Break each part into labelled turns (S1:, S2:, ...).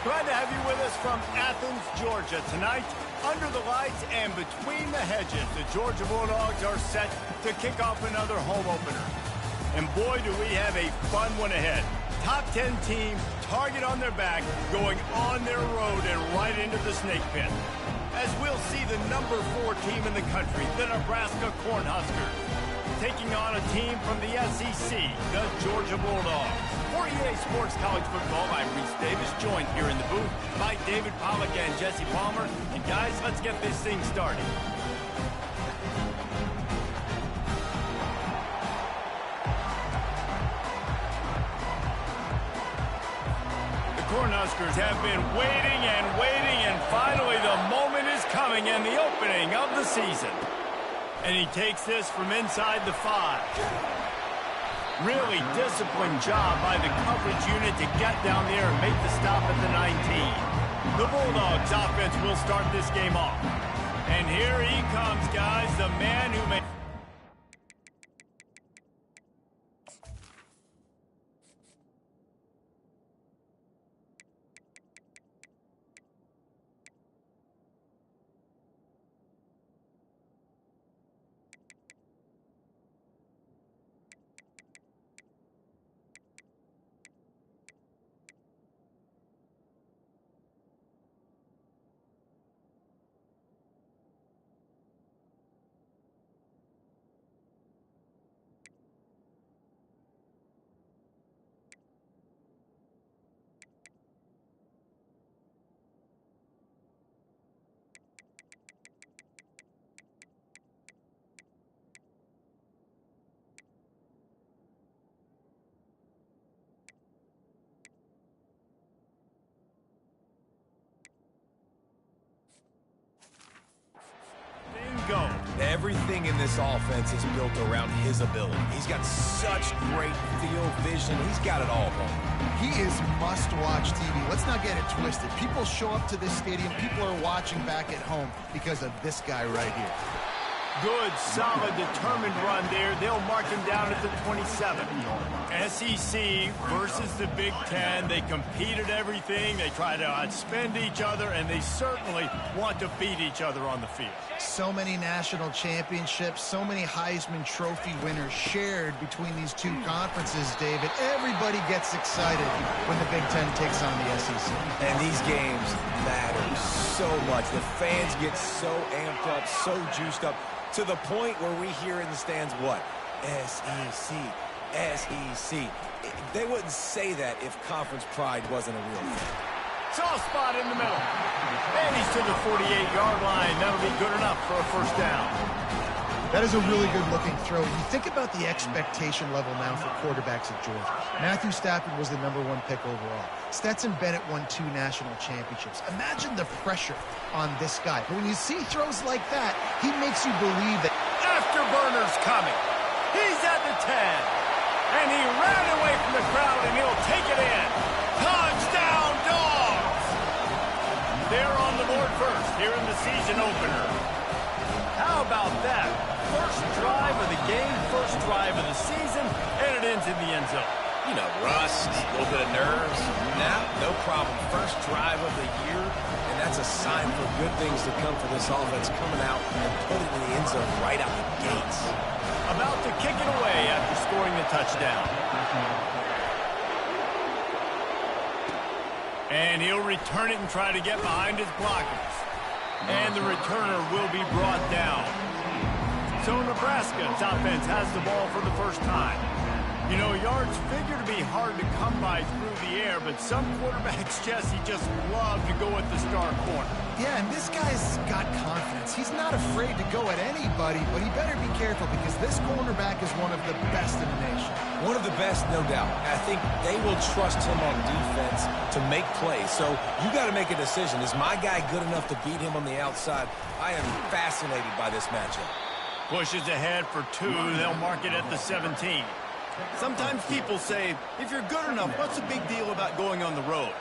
S1: Glad to have you with us from Athens, Georgia. Tonight, under the lights and between the hedges, the Georgia Bulldogs are set to kick off another home opener. And boy, do we have a fun one ahead. Top 10 team, target on their back, going on their road and right into the snake pit. As we'll see the number 4 team in the country, the Nebraska Cornhuskers, taking on a team from the SEC, the Georgia Bulldogs. For EA Sports College Football, I'm Reese Davis, joined here in the booth by David Pollack and Jesse Palmer. And guys, let's get this thing started. The Cornhuskers have been waiting, and finally the moment is coming and the opening of the season. And he takes this from inside the 5. Really disciplined job by the coverage unit to get down there and make the stop at the 19. The Bulldogs offense will start this game off. And here he comes, guys, the man who made... Go.
S2: Everything in this offense is built around his ability. He's got such great field vision. He's got it all, bro.
S3: He is must-watch TV. Let's not get it twisted. People show up to this stadium. People are watching back at home because of this guy right here.
S1: Good, solid, determined run there. They'll mark him down at the 27. SEC versus the Big Ten. They compete at everything. They try to outspend each other, and they certainly want to beat each other on the field.
S3: So many national championships, so many Heisman Trophy winners shared between these two conferences, David. Everybody gets excited when the Big Ten takes on the SEC.
S2: And these games matter so much. The fans get so amped up, so juiced up, to the point where we hear in the stands what? SEC, SEC. They wouldn't say that if conference pride wasn't a real thing.
S1: Soft spot in the middle. And he's to the 48-yard line. That'll be good enough for a first down.
S3: That is a really good-looking throw. You think about the expectation level now for quarterbacks at Georgia. Matthew Stafford was the #1 pick overall. Stetson Bennett won 2 national championships. Imagine the pressure on this guy. But when you see throws like that, he makes you believe that...
S1: Afterburner's coming. He's at the 10. And he ran away from the crowd, and he'll take it in. Touchdown, Dogs! They're on the board first here in the season opener. How about that? First drive of the game, first drive of the season, and it ends in the end zone.
S2: You know, rust, a little bit of nerves. Nah, no problem. First drive of the year, and that's a sign for good things to come for this offense, coming out and putting it in the end zone right out the gates.
S1: About to kick it away after scoring the touchdown. And he'll return it and try to get behind his blockers. And the returner will be brought down. So Nebraska's offense has the ball for the first time. You know, yards figure to be hard to come by through the air, but some quarterbacks, Jesse, just love to go at the star corner.
S3: Yeah, and this guy's got confidence. He's not afraid to go at anybody, but he better be careful because this cornerback is one of the best in the nation.
S2: One of the best, no doubt. I think they will trust him on defense to make plays. So you got to make a decision. Is my guy good enough to beat him on the outside? I am fascinated by this matchup.
S1: Pushes ahead for 2. They'll mark it at the 17. Sometimes people say, if you're good enough, what's the big deal about going on the road?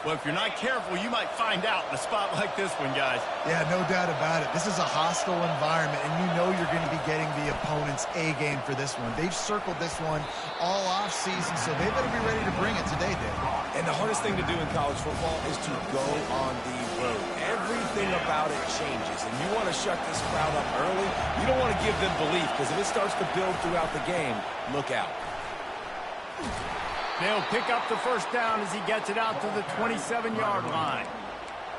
S1: Well, if you're not careful, you might find out in a spot like this one, guys.
S3: Yeah, no doubt about it. This is a hostile environment, and you know you're going to be getting the opponent's A game for this one. They've circled this one all off-season, so they better be ready to bring it today, Dave.
S2: And the hardest thing to do in college football is to go on the road. Everything about it changes, and you want to shut this crowd up early. You don't want to give them belief, because if it starts to build throughout the game, look out.
S1: They'll pick up the first down as he gets it out to the 27-yard line.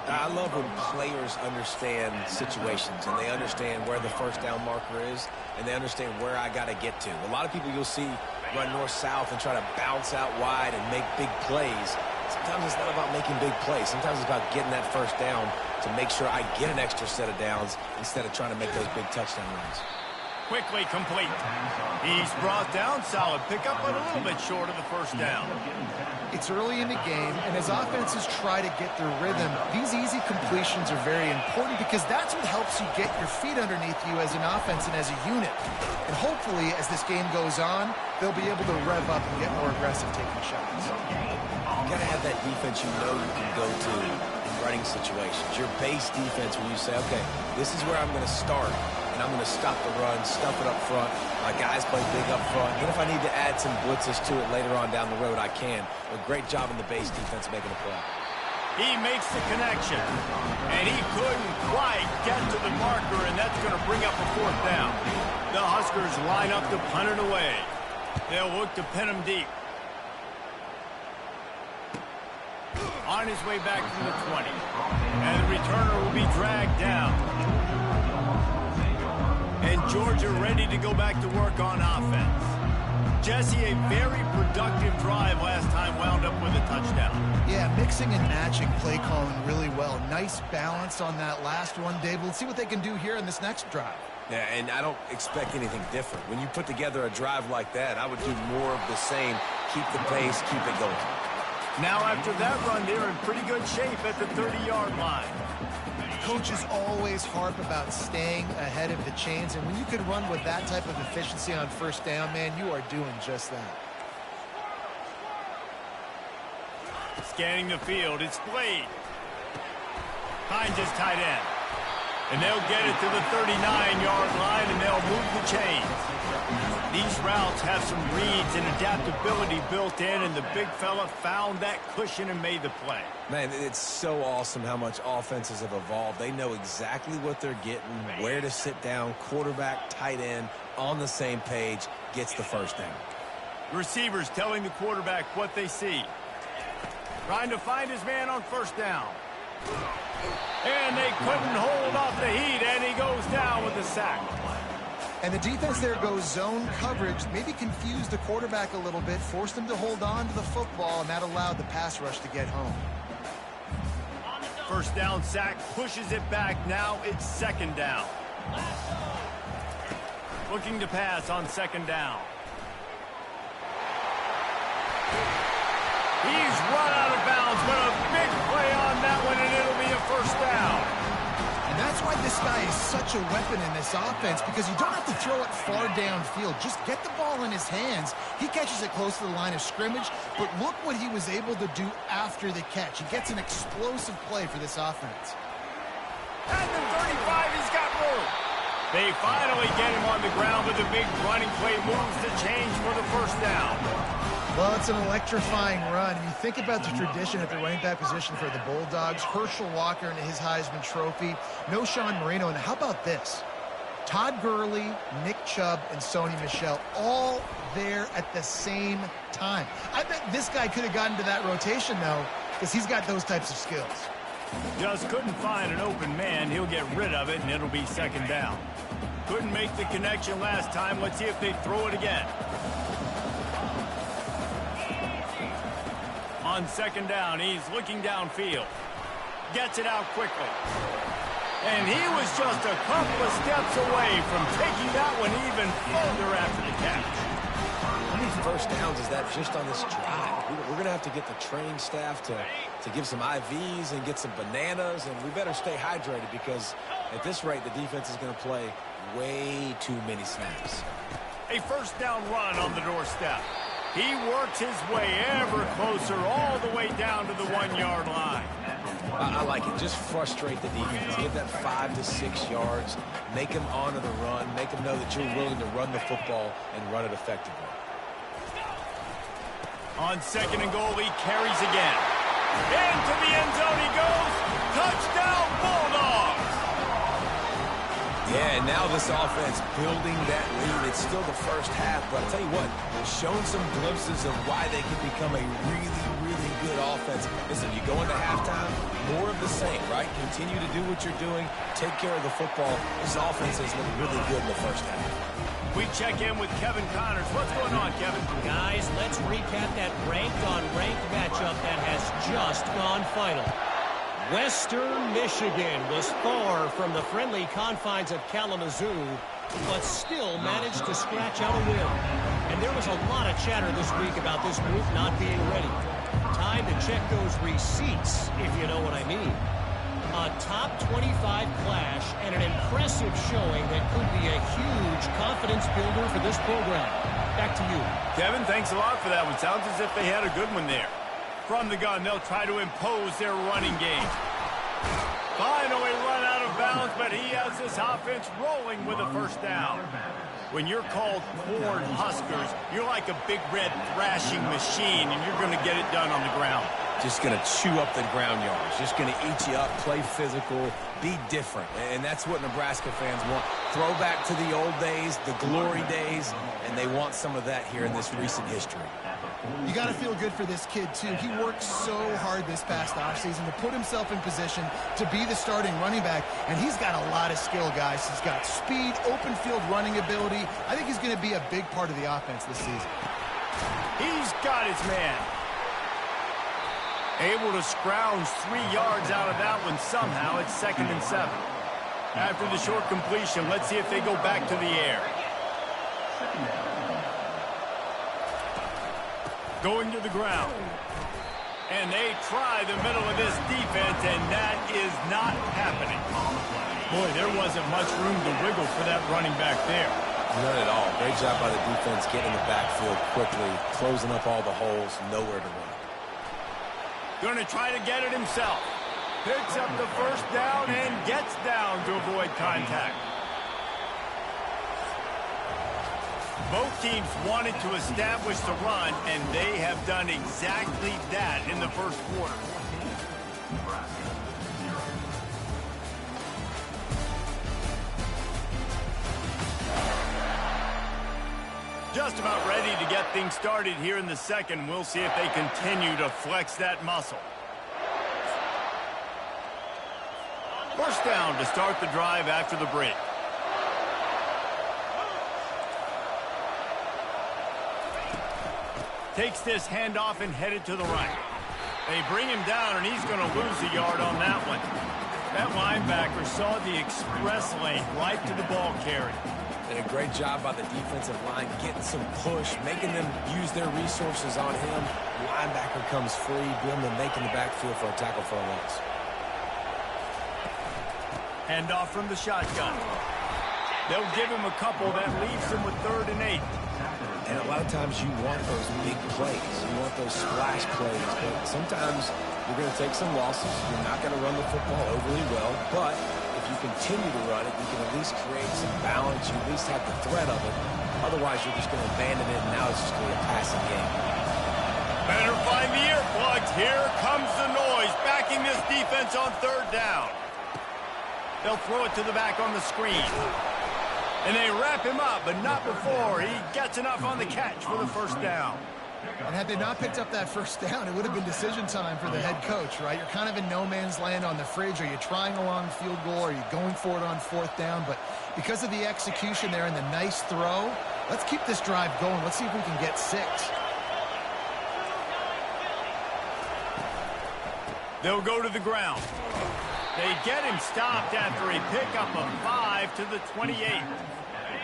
S2: I love when players understand situations and they understand where the first down marker is and they understand where I got to get to. A lot of people you'll see run north-south and try to bounce out wide and make big plays. Sometimes it's not about making big plays. Sometimes it's about getting that first down to make sure I get an extra set of downs instead of trying to make those big touchdown runs.
S1: Quickly complete. He's brought down. Solid pickup, but a little bit short of the first down.
S3: It's early in the game, and as offenses try to get their rhythm, these easy completions are very important because that's what helps you get your feet underneath you as an offense and as a unit. And hopefully, as this game goes on, they'll be able to rev up and get more aggressive taking shots.
S2: You got to have that defense you know you can go to in running situations. Your base defense where you say, okay, this is where I'm going to start. And I'm going to stop the run, stuff it up front. My guys play big up front. Then if I need to add some blitzes to it later on down the road, I can. A great job in the base defense making a play.
S1: He makes the connection. And he couldn't quite get to the marker, and that's going to bring up a fourth down. The Huskers line up to punt it away. They'll look to pin him deep. On his way back from the 20. And the returner will be dragged down. And Georgia ready to go back to work on offense. Jesse, a very productive drive last time, wound up with a touchdown.
S3: Yeah, mixing and matching play calling really well. Nice balance on that last one, Dave. Let's see what they can do here in this next drive.
S2: Yeah, and I don't expect anything different. When you put together a drive like that, I would do more of the same. Keep the pace, keep it going.
S1: Now after that run, they're in pretty good shape at the 30-yard line.
S3: Coaches always harp about staying ahead of the chains, and when you can run with that type of efficiency on first down, man, you are doing just that.
S1: Scanning the field, it's Blade. Finds his tight end. And they'll get it to the 39-yard line, and they'll move the chains. These routes have some reads and adaptability built in, and the big fella found that cushion and made the play.
S2: Man, it's so awesome how much offenses have evolved. They know exactly what they're getting, where to sit down, quarterback, tight end, on the same page, gets the first down.
S1: Receivers telling the quarterback what they see. Trying to find his man on first down. And they couldn't hold off the heat, and he goes down with the sack.
S3: And the defense there goes zone coverage, maybe confused the quarterback a little bit, forced him to hold on to the football, and that allowed the pass rush to get home.
S1: First down sack, pushes it back. Now it's second down. Looking to pass on second down. He's run out of bounds, but a big play on that one, and it'll be a first down.
S3: And that's why this guy is such a weapon in this offense, because you don't have to throw it far downfield. Just get the ball in his hands. He catches it close to the line of scrimmage, but look what he was able to do after the catch. He gets an explosive play for this offense.
S1: At the 35, he's got room. They finally get him on the ground with a big running play, moves the change for the first down.
S3: Well, it's an electrifying run. You think about the tradition at the running back position for the Bulldogs. Herschel Walker and his Heisman Trophy. No Sean Marino. And how about this? Todd Gurley, Nick Chubb, and Sony Michel all there at the same time. I bet this guy could have gotten to that rotation, though, because he's got those types of skills.
S1: Just couldn't find an open man. He'll get rid of it, and it'll be second down. Couldn't make the connection last time. Let's see if they throw it again. On second down, he's looking downfield. Gets it out quickly. And he was just a couple of steps away from taking that one even further after the catch.
S2: How many first downs is that just on this drive? We're going to have to get the training staff to give some IVs and get some bananas, and we better stay hydrated because at this rate, the defense is going to play way too many snaps.
S1: A first down run on the doorstep. He works his way ever closer all the way down to the 1-yard line.
S2: I like it. Just frustrate the defense. Give that 5 to 6 yards. Make them honor the run. Make them know that you're willing to run the football and run it effectively.
S1: On 2nd and goal, he carries again. Into the end zone he goes. Touchdown, Bulldogs!
S2: Yeah, and now this offense building that lead. It's still the first half, but I'll tell you what, showing some glimpses of why they can become a really, really good offense. Listen, you go into halftime, more of the same, right? Continue to do what you're doing. Take care of the football. This offense has looked really good in the first half.
S1: We check in with Kevin Connors. What's going on, Kevin?
S4: Guys, let's recap that ranked-on-ranked matchup that has just gone final. Western Michigan was far from the friendly confines of Kalamazoo, but still managed to scratch out a win. And there was a lot of chatter this week about this group not being ready. Time to check those receipts, if you know what I mean. A top 25 clash and an impressive showing that could be a huge confidence builder for this program. Back to you.
S1: Kevin, thanks a lot for that one. Sounds as if they had a good one there. From the gun, they'll try to impose their running game. Finally run out of bounds, but he has this offense rolling with a first down. When you're called Corn Huskers, you're like a big red thrashing machine, and you're going to get it done on the ground.
S2: Just going to chew up the ground yards. Just going to eat you up, play physical, be different. And that's what Nebraska fans want. Throwback to the old days, the glory days, and they want some of that here in this recent history.
S3: You got to feel good for this kid, too. He worked so hard this past offseason to put himself in position to be the starting running back, and he's got a lot of skill, guys. He's got speed, open field running ability. I think he's going to be a big part of the offense this season.
S1: He's got his man. Able to scrounge 3 yards out of that one somehow. It's 2nd and 7. After the short completion, let's see if they go back to the air. Going to the ground. And they try the middle of this defense, and that is not happening. Boy, there wasn't much room to wiggle for that running back there.
S2: None at all. Great job by the defense getting in the backfield quickly, closing up all the holes, nowhere to run.
S1: Going to try to get it himself. Picks up the first down and gets down to avoid contact. Both teams wanted to establish the run, and they have done exactly that in the first quarter. Just about ready to get things started here in the second. We'll see if they continue to flex that muscle. First down to start the drive after the break. Takes this handoff and headed to the right. They bring him down, and he's going to lose a yard on that one. That linebacker saw the express lane right to the ball carrier.
S2: And a great job by the defensive line getting some push, making them use their resources on him. Linebacker comes free, being able to make in the backfield for a tackle for a loss.
S1: Handoff from the shotgun. They'll give him a couple. That leaves him with 3rd and 8.
S2: And a lot of times you want those big plays. You want those splash plays. But sometimes you're going to take some losses. You're not going to run the football overly well. But if you continue to run it, you can at least create some balance. You at least have the threat of it. Otherwise, you're just going to abandon it, and now it's just going to be a passing game.
S1: Better find the earplugs. Here comes the noise, backing this defense on 3rd down. They'll throw it to the back on the screen. And they wrap him up, but not before he gets enough on the catch for the first down.
S3: And had they not picked up that first down, it would have been decision time for the head coach, right? You're kind of in no man's land on the fridge. Are you trying a long field goal? Are you going for it on 4th down? But because of the execution there and the nice throw, let's keep this drive going. Let's see if we can get 6.
S1: They'll go to the ground. They get him stopped after a pickup of 5 to the 28.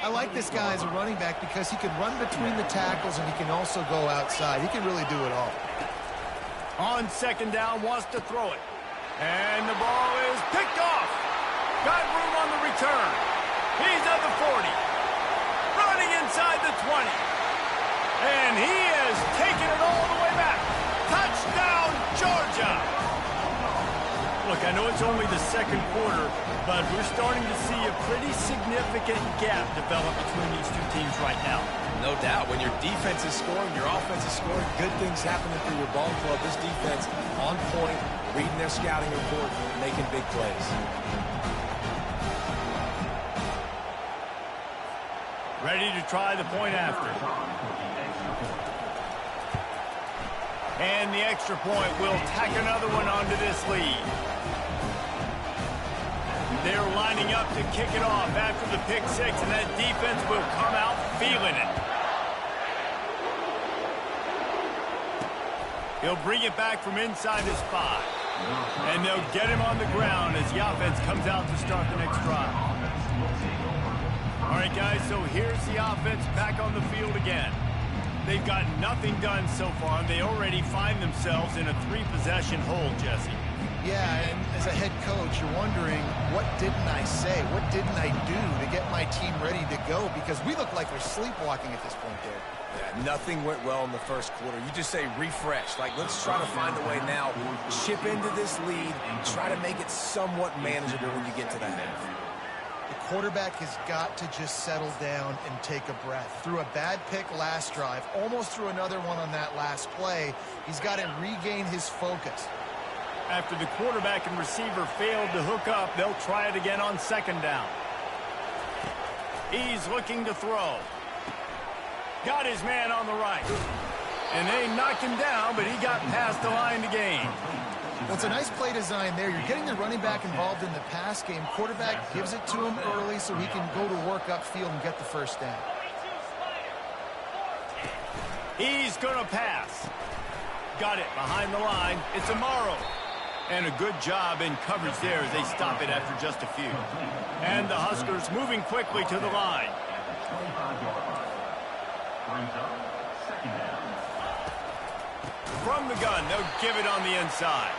S3: I like this guy as a running back because he can run between the tackles and he can also go outside. He can really do it all.
S1: On 2nd down, wants to throw it. And the ball is picked off. Got room on the return. He's at the 40. Running inside the 20. And he is I know it's only the second quarter, but we're starting to see a pretty significant gap develop between these two teams right now.
S2: No doubt. When your defense is scoring, your offense is scoring, good things happening through your ball club. This defense on point, reading their scouting report, making big plays.
S1: Ready to try the point after. And the extra point will tack another one onto this lead. They're lining up to kick it off after the pick six, and that defense will come out feeling it. He'll bring it back from inside his 5. And they'll get him on the ground as the offense comes out to start the next drive. All right, guys, so here's the offense back on the field again. They've got nothing done so far, and they already find themselves in a 3-possession hole, Jesse.
S3: Yeah, and as a head coach, you're wondering, what didn't I say? What didn't I do to get my team ready to go? Because we look like we're sleepwalking at this point there.
S2: Yeah, nothing went well in the first quarter. You just say refresh. Like, let's try to find a way now, chip into this lead, try to make it somewhat manageable when you get to the half.
S3: The quarterback has got to just settle down and take a breath. Threw a bad pick last drive, almost threw another one on that last play. He's got to regain his focus.
S1: After the quarterback and receiver failed to hook up, they'll try it again on second down. He's looking to throw. Got his man on the right. And they knocked him down, but he got past the line to gain.
S3: Well, it's a nice play design there. You're getting the running back involved in the pass game. Quarterback gives it to him early so he can go to work upfield and get the first down.
S1: He's going to pass. Got it behind the line. It's Amaro. And a good job in coverage there as they stop it after just a few. And the Huskers moving quickly to the line. From the gun, they'll give it on the inside.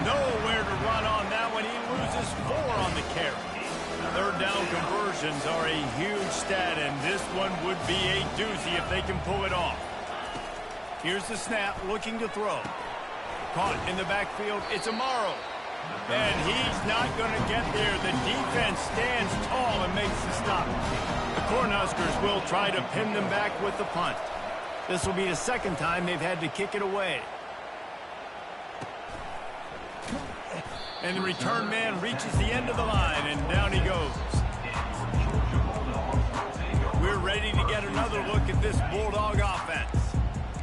S1: Nowhere to run on that one. He loses 4 on the carry. Third down conversions are a huge stat, and this one would be a doozy if they can pull it off. Here's the snap, looking to throw. Caught in the backfield, it's Amaro. And he's not going to get there. The defense stands tall and makes the stop. The Cornhuskers will try to pin them back with the punt. This will be the second time they've had to kick it away. And the return man reaches the end of the line, and down he goes. We're ready to get another look at this Bulldog offense.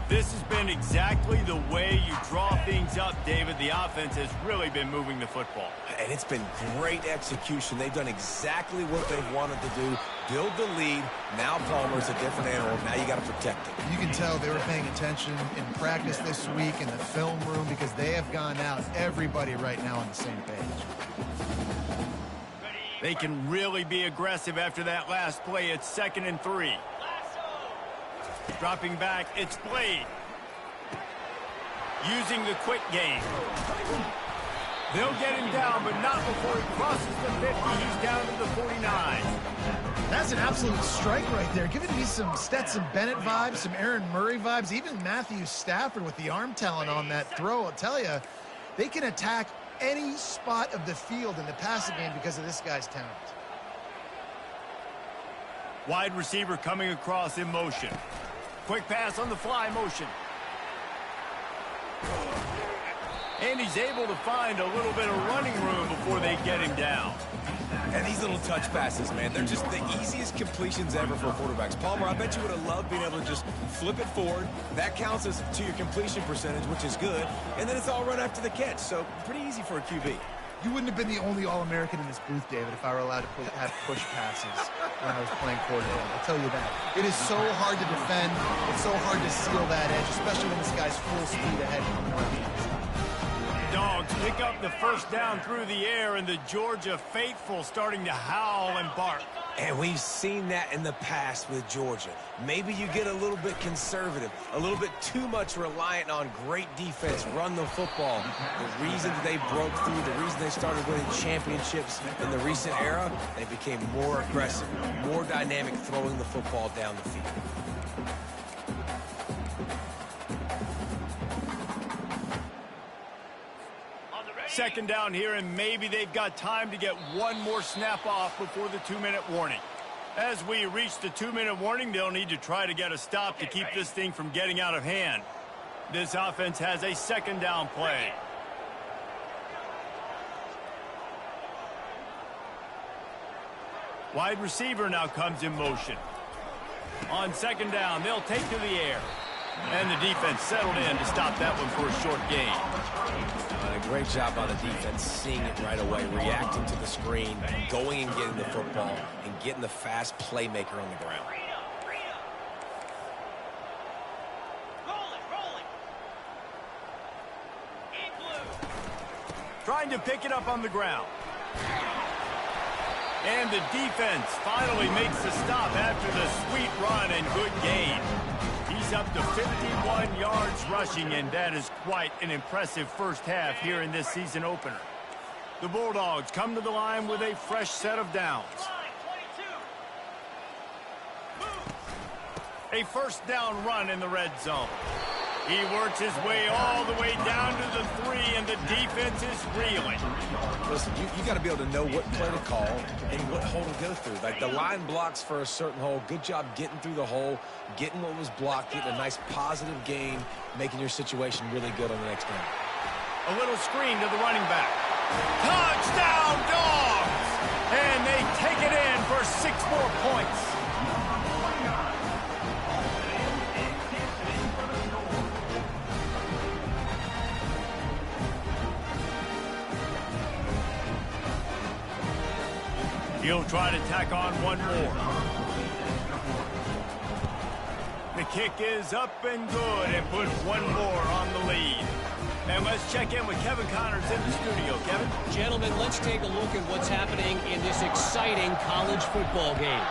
S1: This has been exactly the way you draw things up, David. The offense has really been moving the football.
S2: And it's been great execution. They've done exactly what they've wanted to do. Build the lead. Now Palmer's a different animal. Now you got to protect it.
S3: You can tell they were paying attention in practice this week in the film room because they have gone out, everybody right now on the same page.
S1: They can really be aggressive after that last play. It's 2nd and 3. Dropping back, it's Blade. Using the quick game. They'll get him down, but not before he crosses the 50. He's down to the 49.
S3: That's an absolute strike right there. Giving me some Stetson Bennett vibes, some Aaron Murray vibes, even Matthew Stafford with the arm talent on that throw. I'll tell you, they can attack any spot of the field in the passing game because of this guy's talent.
S1: Wide receiver coming across in motion. Quick pass on the fly motion. And he's able to find a little bit of running room before they get him down.
S2: And these little touch passes, man, they're just the easiest completions ever for quarterbacks. Palmer, I bet you would have loved being able to just flip it forward. That counts as to your completion percentage, which is good. And then it's all run after the catch, so pretty easy for a QB.
S3: You wouldn't have been the only All-American in this booth, David, if I were allowed to have push passes when I was playing quarterback. I'll tell you that. It is so hard to defend. It's so hard to steal that edge, especially when this guy's full speed ahead coming around the inside.
S1: Dogs pick up the first down through the air, and the Georgia faithful starting to howl and bark.
S2: And we've seen that in the past with Georgia. Maybe you get a little bit conservative, a little bit too much reliant on great defense, run the football. The reason that they broke through, the reason they started winning championships in the recent era, they became more aggressive, more dynamic throwing the football down the field.
S1: second down here, and maybe they've got time to get one more snap off before the 2-minute warning. As we reach the 2-minute warning, they'll need to try to get a stop to keep this thing from getting out of hand. This offense has a second down play. Wide receiver now comes in motion. On second down, they'll take to the air. And the defense settled in to stop that one for a short gain.
S2: A great job on the defense, seeing it right away, reacting to the screen, going and getting the football, and getting the fast playmaker on the ground.
S1: Trying to pick it up on the ground. And the defense finally makes the stop after the sweet run and good gain. He's up to 51 yards rushing, and that is quite an impressive first half here in this season opener. The Bulldogs come to the line with a fresh set of downs. A first down run in the red zone. He works his way all the way down to the 3, and the defense is reeling.
S2: Listen, you got to be able to know what play to call and what hole to go through. Like, the line blocks for a certain hole. Good job getting through the hole, getting what was blocked, getting a nice positive gain, making your situation really good on the next down.
S1: A little screen to the running back. Touchdown, Dogs! And they take it in for 6 more points. He'll try to tack on one more. The kick is up and good and puts one more on the lead. And let's check in with Kevin Connors in the studio. Kevin?
S4: Gentlemen, let's take a look at what's happening in this exciting college football game.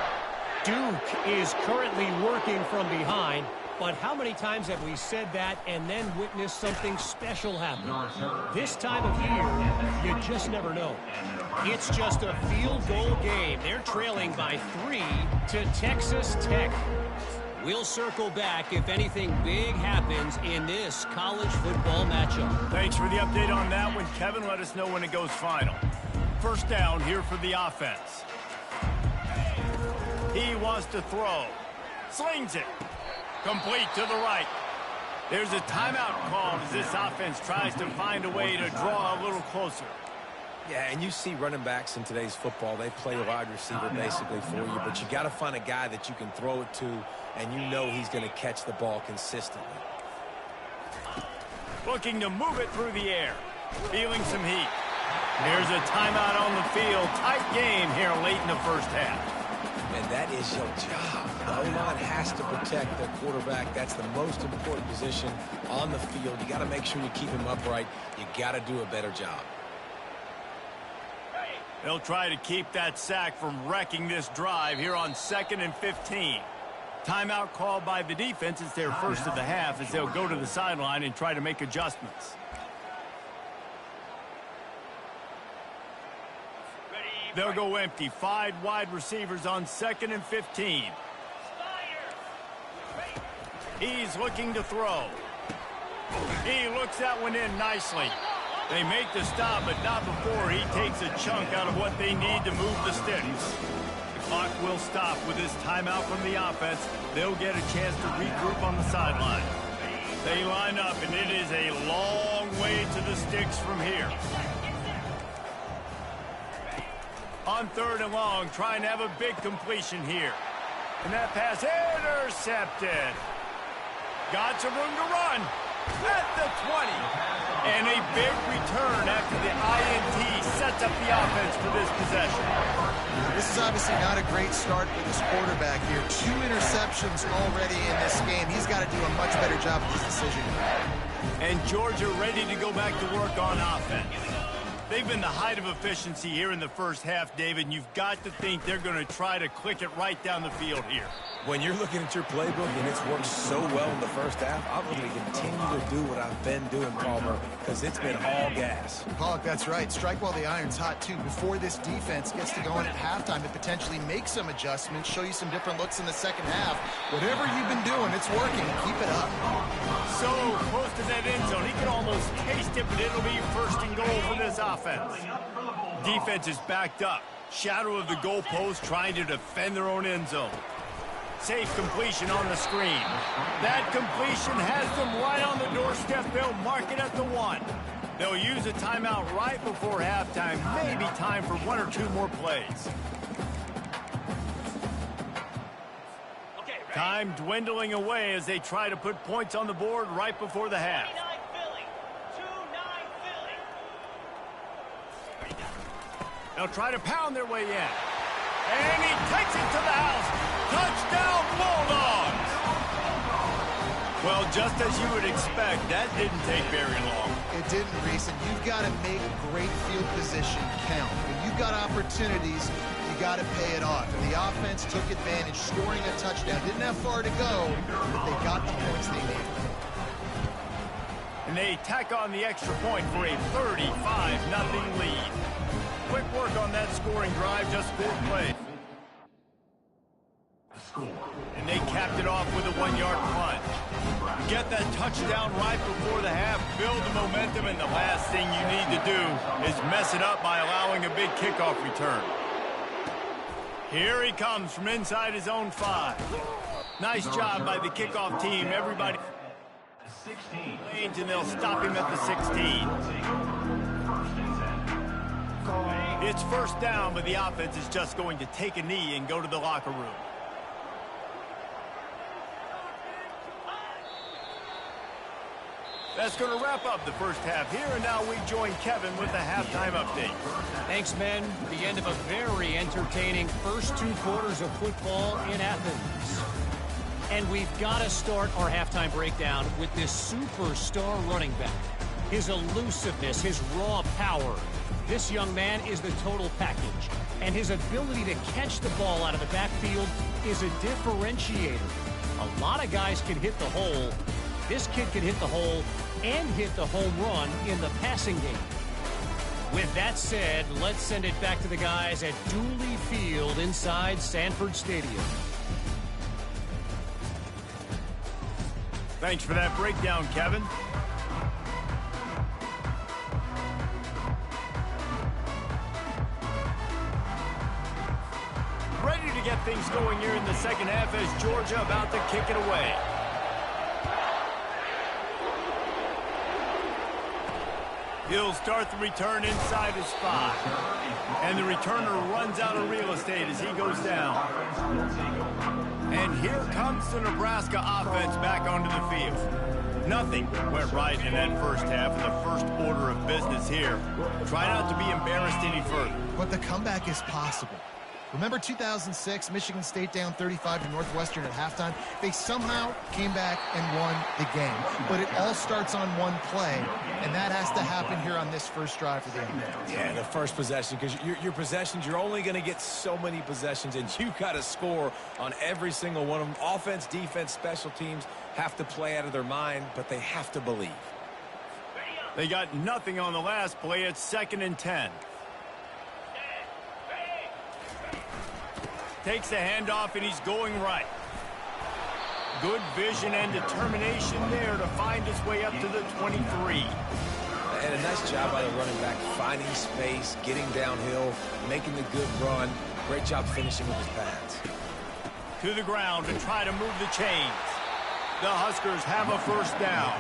S4: Duke is currently working from behind, but how many times have we said that and then witnessed something special happen? This time of year, you just never know. It's just a field goal game. They're trailing by 3 to Texas Tech. We'll circle back if anything big happens in this college football matchup.
S1: Thanks for the update on that one, Kevin. Let us know when it goes final. First down here for the offense. He wants to throw. Slings it. Complete to the right. There's a timeout called as this offense tries to find a way to draw a little closer.
S2: Yeah, and you see running backs in today's football, they play wide receiver basically for you, but you got to find a guy that you can throw it to, and you know he's going to catch the ball consistently.
S1: Looking to move it through the air. Feeling some heat. There's a timeout on the field. Tight game here late in the first half.
S2: And that is your job. The O-line has to protect their quarterback. That's the most important position on the field. You got to make sure you keep him upright. You got to do a better job.
S1: They'll try to keep that sack from wrecking this drive here on 2nd and 15. Timeout called by the defense. It's their first of the half as they'll go to the sideline and try to make adjustments. They'll go empty. 5 wide receivers on 2nd and 15. He's looking to throw. He looks that one in nicely. They make the stop, but not before he takes a chunk out of what they need to move the sticks. The clock will stop with this timeout from the offense. They'll get a chance to regroup on the sideline. They line up, and it is a long way to the sticks from here. On 3rd and long, trying to have a big completion here. And that pass intercepted. Got some room to run at the 20. And a big return after the INT sets up the offense for this possession.
S3: This is obviously not a great start for this quarterback here. 2 interceptions already in this game. He's got to do a much better job with this decision.
S1: And Georgia ready to go back to work on offense. They've been the height of efficiency here in the first half, David, and you've got to think they're going to try to click it right down the field here.
S2: When you're looking at your playbook and it's worked so well in the first half, I'm going to continue to do what I've been doing, Palmer, because it's been all gas.
S3: Pollock, that's right. Strike while the iron's hot, too. Before this defense gets to going at halftime to potentially make some adjustments, show you some different looks in the second half. Whatever you've been doing, it's working. Keep it up.
S1: So close to that end zone. He can almost taste it, but it'll be first and goal for this offense. Defense is backed up. Shadow of the goalpost trying to defend their own end zone. Safe completion on the screen. That completion has them right on the doorstep. They'll mark it at the 1. They'll use a timeout right before halftime. Maybe time for 1 or 2 more plays. Time dwindling away as they try to put points on the board right before the half. They'll try to pound their way in. And he takes it to the house. Touchdown, Bulldogs! Well, just as you would expect, that didn't take very long.
S3: It didn't, Reese, and you've got to make great field position count. When you've got opportunities, you got to pay it off. And the offense took advantage, scoring a touchdown. Didn't have far to go, but they got the points they needed.
S1: And they tack on the extra point for a 35-0 lead. Quick work on that scoring drive, just 4 plays. And they capped it off with a 1-yard punt. Get that touchdown right before the half, build the momentum, and the last thing you need to do is mess it up by allowing a big kickoff return. Here he comes from inside his own 5. Nice job by the kickoff team. Everybody and they'll stop him at the 16. It's first down, but the offense is just going to take a knee and go to the locker room. That's going to wrap up the first half here, and now we join Kevin with the halftime update.
S4: Thanks, men. The end of a very entertaining first 2 quarters of football in Athens. And we've got to start our halftime breakdown with this superstar running back. His elusiveness, his raw power. This young man is the total package. And his ability to catch the ball out of the backfield is a differentiator. A lot of guys can hit the hole. This kid can hit the hole and hit the home run in the passing game. With that said, let's send it back to the guys at Dooley Field inside Sanford Stadium.
S1: Thanks for that breakdown, Kevin. Ready to get things going here in the second half as Georgia about to kick it away. He'll start the return inside his 5. And the returner runs out of real estate as he goes down. And here comes the Nebraska offense back onto the field. Nothing went right in that first half of the first order of business here. Try not to be embarrassed any further.
S3: But the comeback is possible. Remember 2006, Michigan State down 35 to Northwestern at halftime? They somehow came back and won the game. But it all starts on one play, and that has to happen here on this first drive for the offense.
S2: Yeah, the first possession, because your possessions, you're only going to get so many possessions, and you got to score on every single one of them. Offense, defense, special teams have to play out of their mind, but they have to believe.
S1: They got nothing on the last play. It's 2nd and 10. Takes the handoff, and he's going right. Good vision and determination there to find his way up to the 23.
S2: And a nice job by the running back, finding space, getting downhill, making the good run. Great job finishing with his pads.
S1: To the ground to try to move the chains. The Huskers have a first down.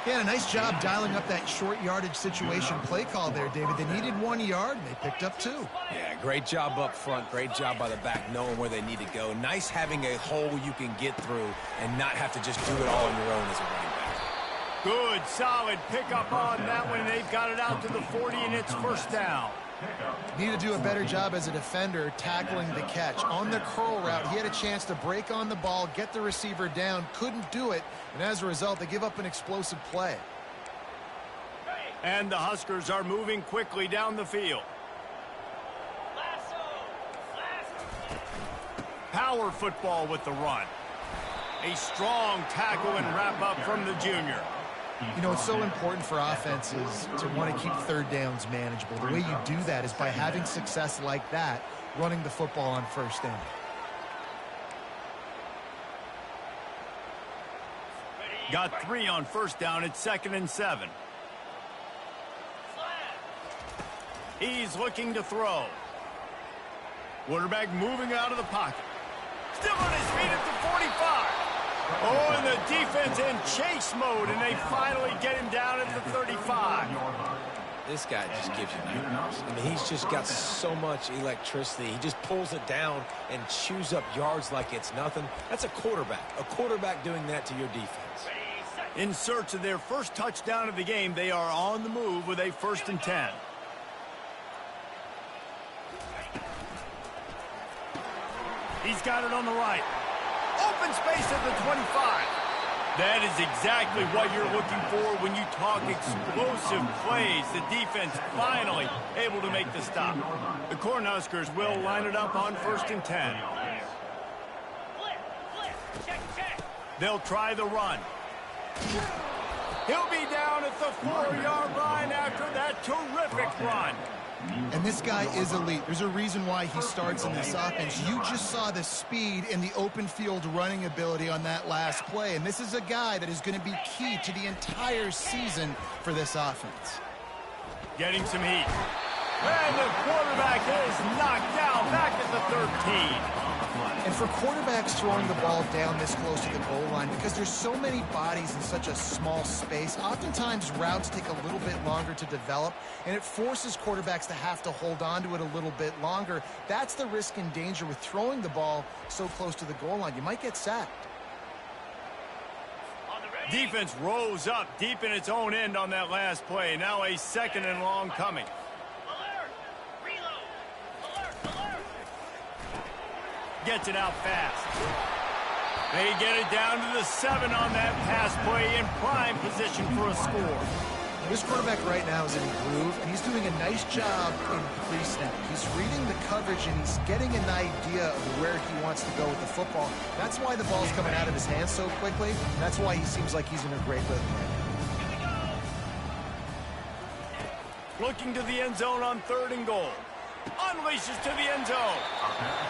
S3: Yeah, a nice job dialing up that short yardage situation play call there, David. They needed 1 yard, and they picked up 2.
S2: Yeah, great job up front. Great job by the back knowing where they need to go. Nice having a hole you can get through and not have to just do it all on your own as a running back.
S1: Good, solid pickup on that one. They've got it out to the 40, and it's first down.
S3: Need to do a better job as a defender tackling the catch. On the curl route, he had a chance to break on the ball, get the receiver down, couldn't do it, and as a result, they give up an explosive play.
S1: And the Huskers are moving quickly down the field. Power football with the run. A strong tackle and wrap up from the junior.
S3: You know, it's so important for offenses to want to keep third downs manageable. The way you do that is by having success like that, running the football on first down.
S1: Got 3 on first down. It's 2nd and 7. He's looking to throw. Quarterback moving out of the pocket. Still on his feet at the 45. Oh, and the defense in chase mode, and they finally get him down at the 35.
S2: This guy just gives you nightmares. I mean, he's just got so much electricity. He just pulls it down and chews up yards like it's nothing. That's a quarterback doing that to your defense.
S1: In search of their first touchdown of the game, they are on the move with a 1st and 10. He's got it on the right. Open space at the 25. That is exactly what you're looking for when you talk explosive plays. The defense finally able to make the stop. The Cornhuskers will line it up on 1st and 10. They'll try the run. He'll be down at the 4-yard line after that terrific run.
S3: And this guy is elite. There's a reason why he starts in this offense. You just saw the speed and the open field running ability on that last play. And this is a guy that is going to be key to the entire season for this offense.
S1: Getting some heat. And the quarterback is knocked down back at the 13.
S3: And for quarterbacks throwing the ball down this close to the goal line, because there's so many bodies in such a small space, oftentimes routes take a little bit longer to develop, and it forces quarterbacks to have to hold on to it a little bit longer. That's the risk and danger with throwing the ball so close to the goal line. You might get sacked.
S1: Defense rose up deep in its own end on that last play. Now a 2nd and long coming. Gets it out fast. They get it down to the 7 on that pass play in prime position for a score.
S3: This quarterback right now is in a groove, and he's doing a nice job in pre-snap. He's reading the coverage, and he's getting an idea of where he wants to go with the football. That's why the ball's coming out of his hands so quickly. That's why he seems like he's in a great rhythm.
S1: Looking to the end zone on 3rd and goal. Unleashes to the end zone.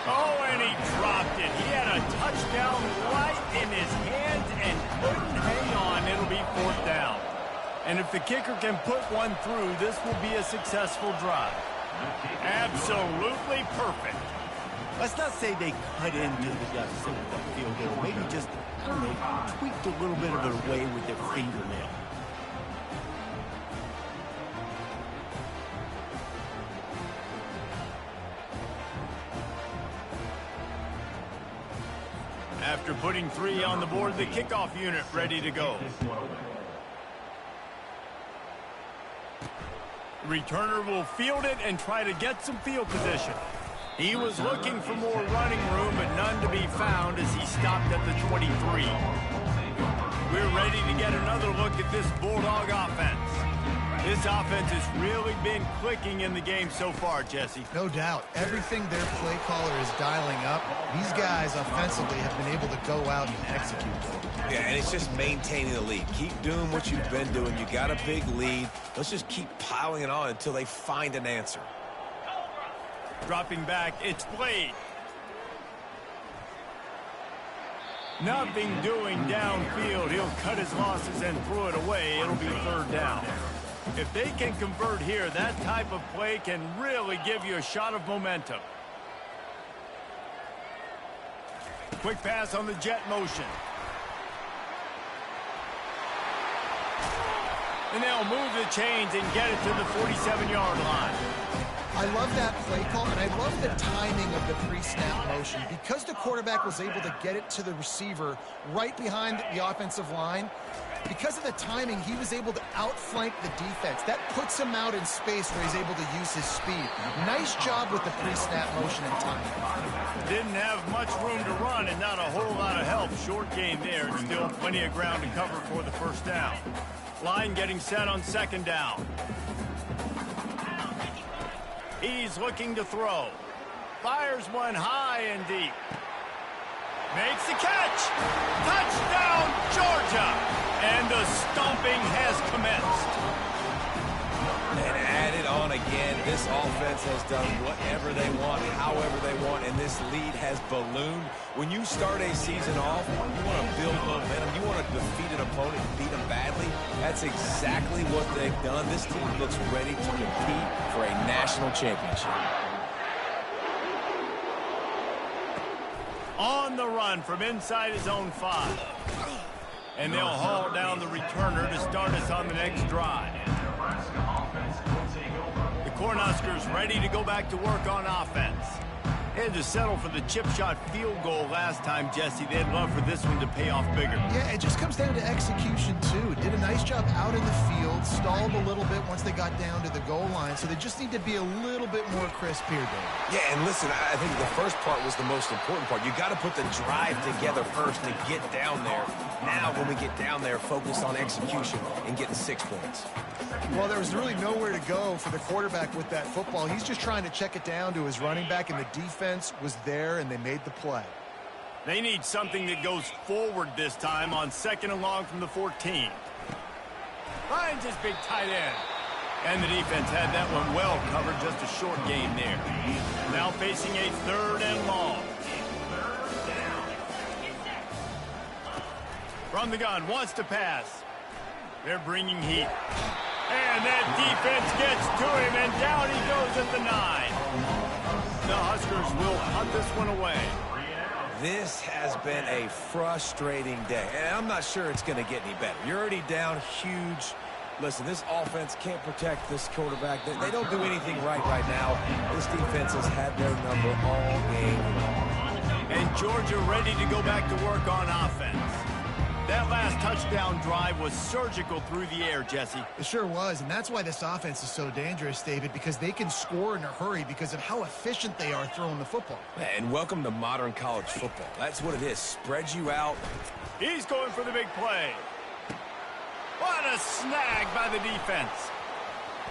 S1: Oh, and he dropped it. He had a touchdown right in his hands and couldn't hang on. It'll be 4th down. And if the kicker can put one through, this will be a successful drive. Absolutely perfect. Let's not say they cut into the deficit with that field goal. Maybe just, I don't know, tweaked a little bit of their way with their fingernail. After putting 3 on the board, the kickoff unit ready to go. Returner will field it and try to get some field position. He was looking for more running room, but none to be found as he stopped at the 23. We're ready to get another look at this Bulldog offense. This offense has really been clicking in the game so far, Jesse.
S3: No doubt. Everything their play caller is dialing up, these guys offensively have been able to go out and execute.
S2: Yeah, and it's just maintaining the lead. Keep doing what you've been doing. You got a big lead. Let's just keep piling it on until they find an answer.
S1: Dropping back, it's Blade. Nothing doing downfield. He'll cut his losses and throw it away. It'll be 3rd down. If they can convert here, that type of play can really give you a shot of momentum. Quick pass on the jet motion. And they'll move the chains and get it to the 47-yard line.
S3: I love that play call, and I love the timing of the pre-snap motion. Because the quarterback was able to get it to the receiver right behind the offensive line, because of the timing, he was able to outflank the defense. That puts him out in space where he's able to use his speed. Nice job with the pre-snap motion and timing.
S1: Didn't have much room to run and not a whole lot of help. Short gain there. Still plenty of ground to cover for the 1st down. Line getting set on second down. He's looking to throw. Fires one high and deep. Makes the catch. Touchdown, Georgia. And the stomping has commenced.
S2: And add it on again. This offense has done whatever they want, however they want, and this lead has ballooned. When you start a season off, you want to build momentum. You want to defeat an opponent and beat them badly. That's exactly what they've done. This team looks ready to compete for a national championship.
S1: On the run from inside his own 5. And they'll haul down the returner to start us on the next drive. The Cornhuskers ready to go back to work on offense. They had to settle for the chip shot field goal last time, Jesse. They'd love for this one to pay off bigger.
S3: Yeah, it just comes down to execution, too. Did a nice job out in the field, stalled a little bit once they got down to the goal line, so they just need to be a little bit more crisp here, Dave.
S2: Yeah, and listen, I think the first part was the most important part. You got to put the drive together first to get down there. Now, when we get down there, focus on execution and getting 6 points.
S3: Well, there was really nowhere to go for the quarterback with that football. He's just trying to check it down to his running back, and the defense was there, and they made the play.
S1: They need something that goes forward this time on second and long from the 14. Finds his big tight end. And the defense had that one well covered, just a short gain there. Now facing a third and long. From the gun, wants to pass. They're bringing heat. And that defense gets to him, and down he goes at the 9. The Huskers will punt this one away.
S2: This has been a frustrating day, and I'm not sure it's going to get any better. You're already down huge. Listen, this offense can't protect this quarterback. They don't do anything right now. This defense has had their number all game long.
S1: And Georgia ready to go back to work on offense. That last touchdown drive was surgical through the air, Jesse.
S3: It sure was, and that's why this offense is so dangerous, David, because they can score in a hurry because of how efficient they are throwing the football.
S2: And welcome to modern college football. That's what it is. Spread you out.
S1: He's going for the big play. What a snag by the defense.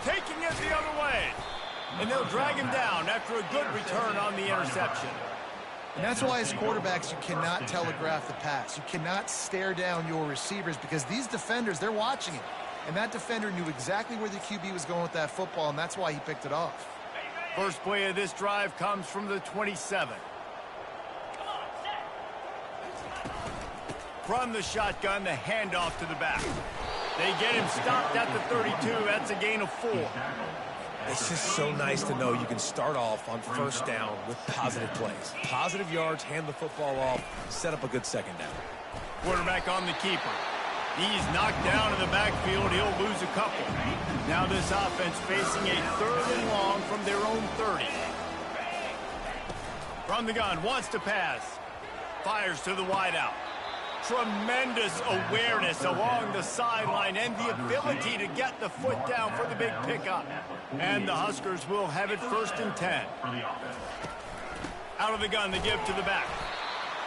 S1: Taking it the other way. And they'll drag him down after a good return on the interception.
S3: And that's why as quarterbacks you cannot telegraph the pass. You cannot stare down your receivers because these defenders, they're watching it. And that defender knew exactly where the QB was going with that football, and that's why he picked it off.
S1: First play of this drive comes from the 27. From the shotgun, the handoff to the back. They get him stopped at the 32. That's a gain of 4.
S2: It's just so nice to know you can start off on first down with positive plays. Positive yards, hand the football off, set up a good second down.
S1: Quarterback on the keeper. He's knocked down in the backfield. He'll lose a couple. Now this offense facing a third and long from their own 30. From the gun, wants to pass. Fires to the wideout. Tremendous awareness along the sideline and the ability to get the foot down for the big pickup. And the Huskers will have it first and 10. Out of the gun, the give to the back.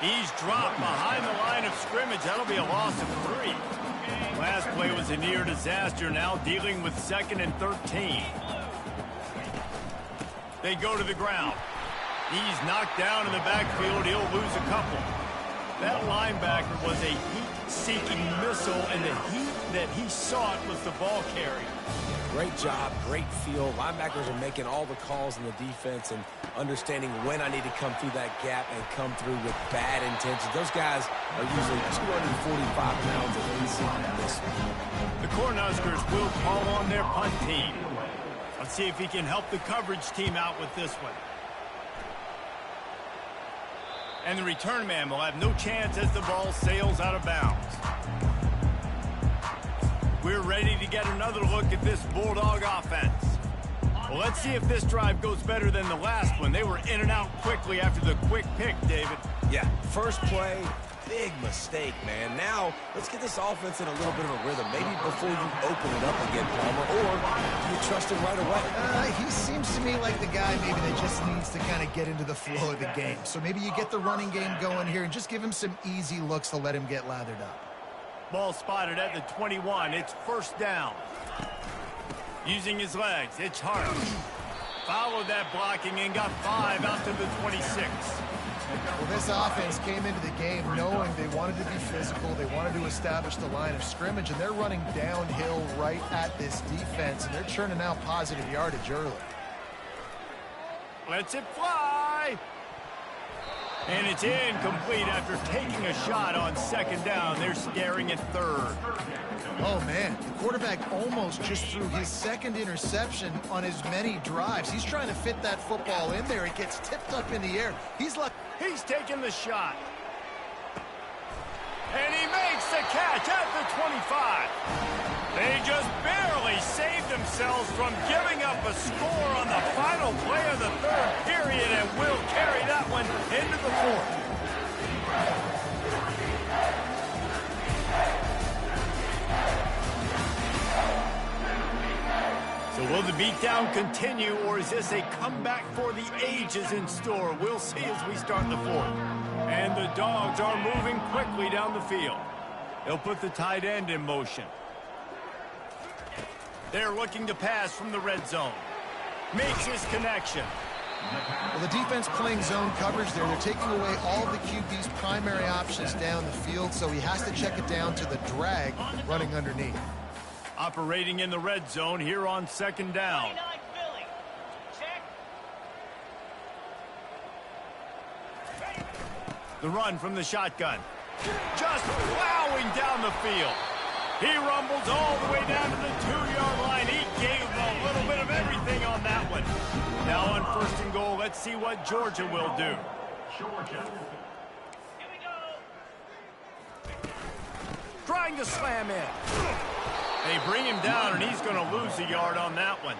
S1: He's dropped behind the line of scrimmage. That'll be a loss of 3. Last play was a near disaster, now dealing with second and 13. They go to the ground. He's knocked down in the backfield. He'll lose a couple. That linebacker was a heat-seeking missile, and the heat that he sought was the ball carrier.
S2: Great job, great feel. Linebackers are making all the calls in the defense and understanding when I need to come through that gap and come through with bad intentions. Those guys are usually 245 pounds of easy miss.
S1: The Cornhuskers will call on their punt team. Let's see if he can help the coverage team out with this one. And the return man will have no chance as the ball sails out of bounds. We're ready to get another look at this Bulldog offense. Well, let's see if this drive goes better than the last one. They were in and out quickly after the quick pick, David.
S2: Yeah, first play, big mistake, man. Now, let's get this offense in a little bit of a rhythm. Maybe before you open it up again, Palmer, or do you trust him right away?
S3: He seems to me like the guy maybe that just needs to kind of get into the flow of the game. So maybe you get the running game going here and just give him some easy looks to let him get lathered up.
S1: Ball spotted at the 21. It's first down. Using his legs, it's Hart. Followed that blocking and got 5 out to the 26.
S3: Well, this offense came into the game knowing they wanted to be physical. They wanted to establish the line of scrimmage, and they're running downhill right at this defense, and they're churning out positive yardage early.
S1: Lets it fly. And it's incomplete after taking a shot on second down. They're scaring at third.
S3: Oh, man, the quarterback almost just threw his second interception on as many drives. He's trying to fit that football in there. It gets tipped up in the air. He's
S1: taking the shot. And he makes the catch at the 25. They just barely saved themselves from giving up a score on the final play of the third period and will carry that one into the fourth. So will the beatdown continue, or is this a comeback for the ages in store? We'll see as we start the fourth. And the Dogs are moving quickly down the field. They'll put the tight end in motion. They're looking to pass from the red zone. Makes his connection.
S3: Well, the defense playing zone coverage there. They're taking away all the QB's primary options down the field, so he has to check it down to the drag running underneath.
S1: Operating in the red zone here on second down. The run from the shotgun. Just plowing down the field. He rumbles all the way down to the 2-yard line. He gave a little bit of everything on that one. Now on first and goal, let's see what Georgia will do. Trying to slam in. They bring him down, and he's going to lose a yard on that one.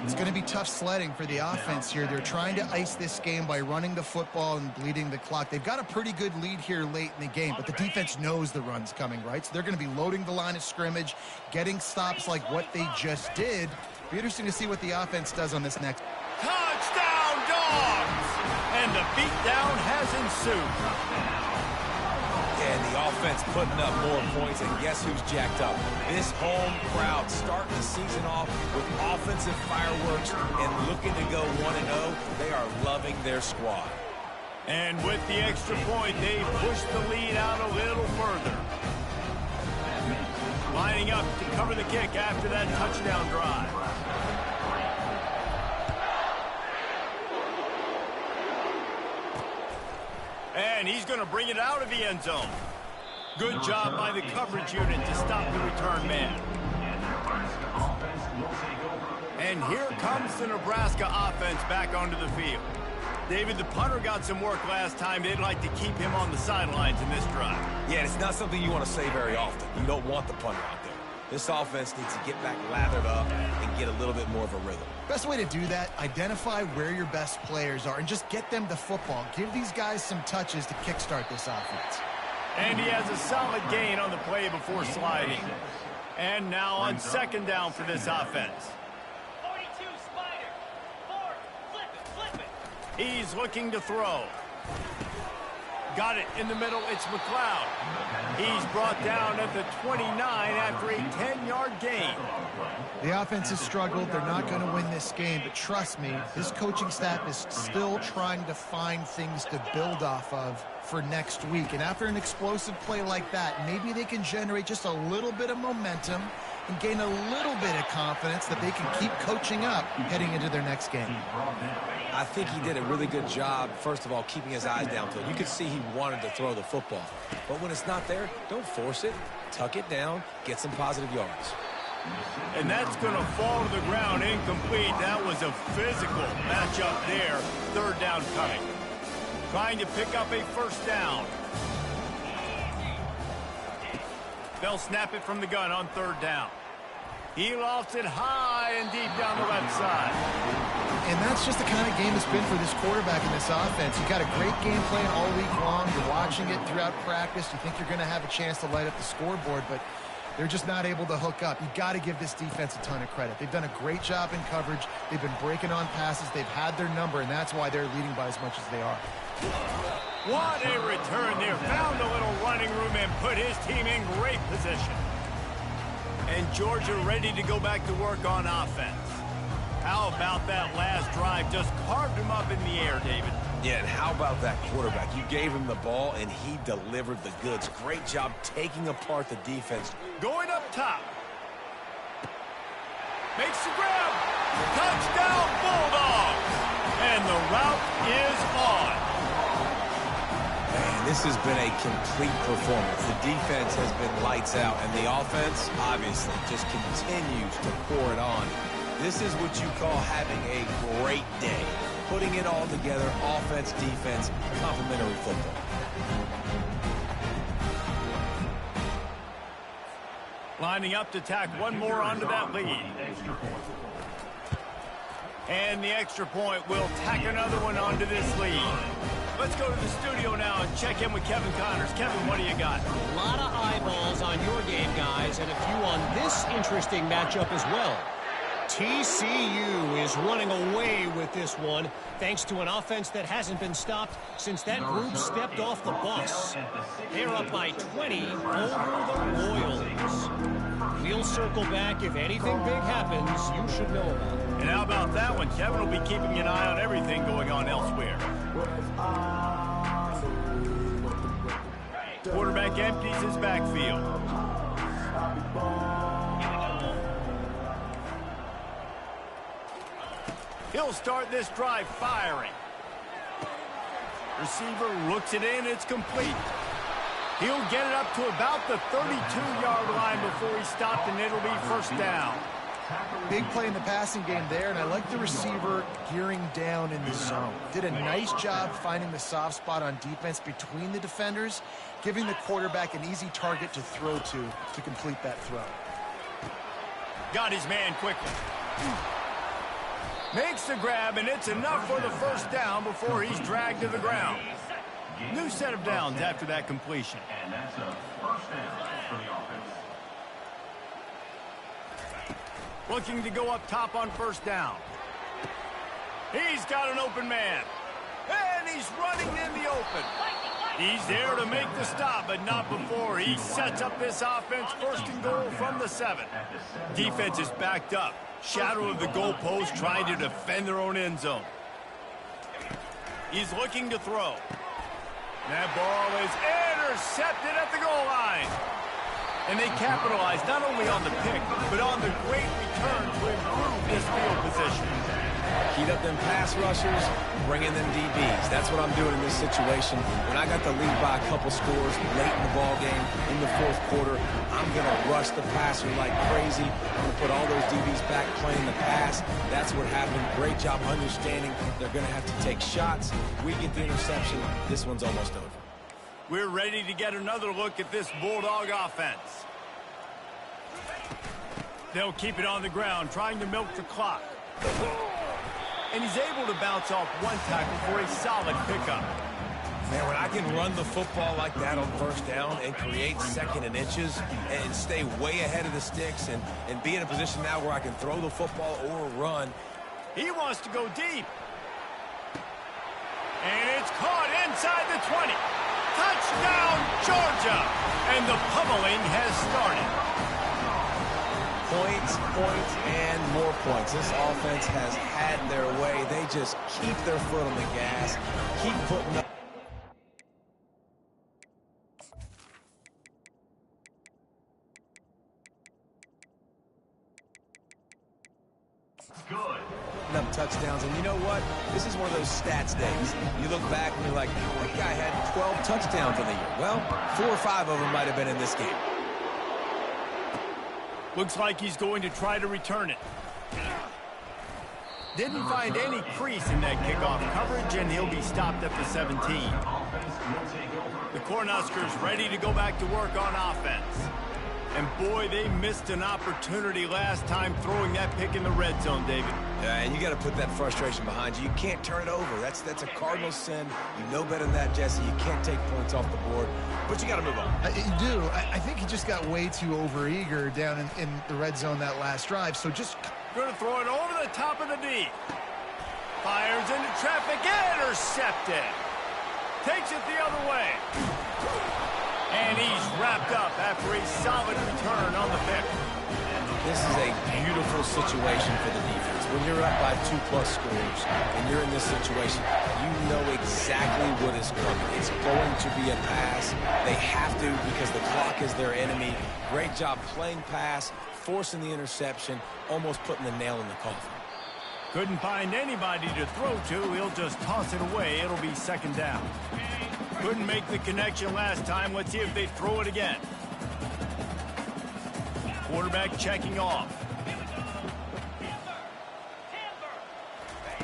S3: It's going to be tough sledding for the offense here. They're trying to ice this game by running the football and bleeding the clock. They've got a pretty good lead here late in the game, but the defense knows the run's coming, right? So they're going to be loading the line of scrimmage, getting stops like what they just did. Be interesting to see what the offense does on this next.
S1: Touchdown, Dogs! And the beatdown has ensued.
S2: And the offense putting up more points, and guess who's jacked up? This home crowd starting the season off with offensive fireworks and looking to go 1-0. They are loving their squad.
S1: And with the extra point, they push the lead out a little further. Lining up to cover the kick after that touchdown drive. And he's going to bring it out of the end zone. Good job by the coverage unit to stop the return man. And here comes the Nebraska offense back onto the field. David, the punter got some work last time. They'd like to keep him on the sidelines in this drive.
S2: Yeah, it's not something you want to say very often. You don't want the punter out there. This offense needs to get back lathered up and get a little bit more of a rhythm.
S3: Best way to do that, identify where your best players are and just get them the football. Give these guys some touches to kickstart this offense.
S1: And he has a solid gain on the play before sliding. And now on second down for this offense.
S5: 42 Spider. 4. Flip it.
S1: He's looking to throw. Got it in the middle. It's McLeod. He's brought down at the 29 after a 10-yard gain.
S3: The offense has struggled. They're not going to win this game, but trust me, this coaching staff is still trying to find things to build off of for next week. And after an explosive play like that, maybe they can generate just a little bit of momentum and gain a little bit of confidence that they can keep coaching up heading into their next game.
S2: I think he did a really good job, first of all, keeping his eyes downfield. You could see he wanted to throw the football. But when it's not there, don't force it. Tuck it down, get some positive yards.
S1: And that's going to fall to the ground incomplete. That was a physical matchup there. Third down coming. Trying to pick up a first down. They'll snap it from the gun on third down. He lofts it high and deep down the left side.
S3: And that's just the kind of game it's been for this quarterback in this offense. You've got a great game plan all week long. You're watching it throughout practice. You think you're going to have a chance to light up the scoreboard, but they're just not able to hook up. You've got to give this defense a ton of credit. They've done a great job in coverage. They've been breaking on passes. They've had their number, and that's why they're leading by as much as they are.
S1: What a return there. Found a little running room and put his team in great position. And Georgia ready to go back to work on offense. How about that last drive? Just carved him up in the air, David.
S2: Yeah, and how about that quarterback? You gave him the ball, and he delivered the goods. Great job taking apart the defense.
S1: Going up top. Makes the grab. Touchdown, Bulldogs. And the route is on.
S2: Man, this has been a complete performance. The defense has been lights out, and the offense, obviously, just continues to pour it on. This is what you call having a great day. Putting it all together, offense, defense, complementary football.
S1: Lining up to tack one more onto that lead. And the extra point will tack another one onto this lead. Let's go to the studio now and check in with Kevin Connors. Kevin, what do you got?
S4: A lot of eyeballs on your game, guys, and a few on this interesting matchup as well. TCU is running away with this one, thanks to an offense that hasn't been stopped since that group stepped off the bus. They're up by 20 over the Royals. We'll circle back. If anything big happens, you should know about it.
S1: And how about that one? Kevin will be keeping an eye on everything going on elsewhere. Quarterback empties his backfield. He'll start this drive firing. Receiver looks it in. It's complete. He'll get it up to about the 32-yard line before he stopped, and it'll be first down.
S3: Big play in the passing game there, and I like the receiver gearing down in the zone. Did a nice job finding the soft spot on defense between the defenders, giving the quarterback an easy target to throw to complete that throw.
S1: Got his man quickly. Makes the grab, and it's enough for the first down before he's dragged to the ground. New set of downs after that completion.
S6: And that's a first down for the offense.
S1: Looking to go up top on first down. He's got an open man. And he's running in the open. He's there to make the stop, but not before he sets up this offense first and goal from the 7. Defense is backed up. Shadow of the goalpost trying to defend their own end zone. He's looking to throw. That ball is intercepted at the goal line. And they capitalize not only on the pick, but on the great return to improve this field position.
S2: Heat up them pass rushers, bring in them DBs. That's what I'm doing in this situation. When I got the lead by a couple scores late in the ball game, in the fourth quarter, I'm going to rush the passer like crazy. I'm going to put all those DBs back playing the pass. That's what happened. Great job understanding they're going to have to take shots. We get the interception. This one's almost over.
S1: We're ready to get another look at this Bulldog offense. They'll keep it on the ground, trying to milk the clock. And he's able to bounce off one tackle for a solid pickup.
S2: Man, when I can run the football like that on first down and create second and inches and stay way ahead of the sticks and be in a position now where I can throw the football or run.
S1: He wants to go deep. And it's caught inside the 20. Touchdown, Georgia! And the pummeling has started.
S2: Points, points, and more points. This offense has had their way. They just keep their foot on the gas, keep putting up. Up touchdowns, and you know what? This is one of those stats days. You look back and you're like, that guy had 12 touchdowns in the year. Well, 4 or 5 of them might have been in this game.
S1: Looks like he's going to try to return it. Didn't find any crease in that kickoff coverage, and he'll be stopped at the 17. The Cornhuskers ready to go back to work on offense. And boy, they missed an opportunity last time throwing that pick in the red zone, David.
S2: Yeah, and you got to put that frustration behind you. You can't turn it over. That's a cardinal sin. You know better than that, Jesse. You can't take points off the board, but you got to move on.
S3: You do. I think he just got way too overeager down in the red zone that last drive. So just
S1: going to throw it over the top of the D. Fires into traffic, intercepted. Takes it the other way. And he's wrapped up after a solid return on the pick.
S2: This is a beautiful situation for the defense. When you're up by 2+ scores and you're in this situation, you know exactly what is coming. It's going to be a pass. They have to because the clock is their enemy. Great job playing pass, forcing the interception, almost putting the nail in the coffin.
S1: Couldn't find anybody to throw to. He'll just toss it away. It'll be second down. Couldn't make the connection last time. Let's see if they throw it again. Quarterback checking off.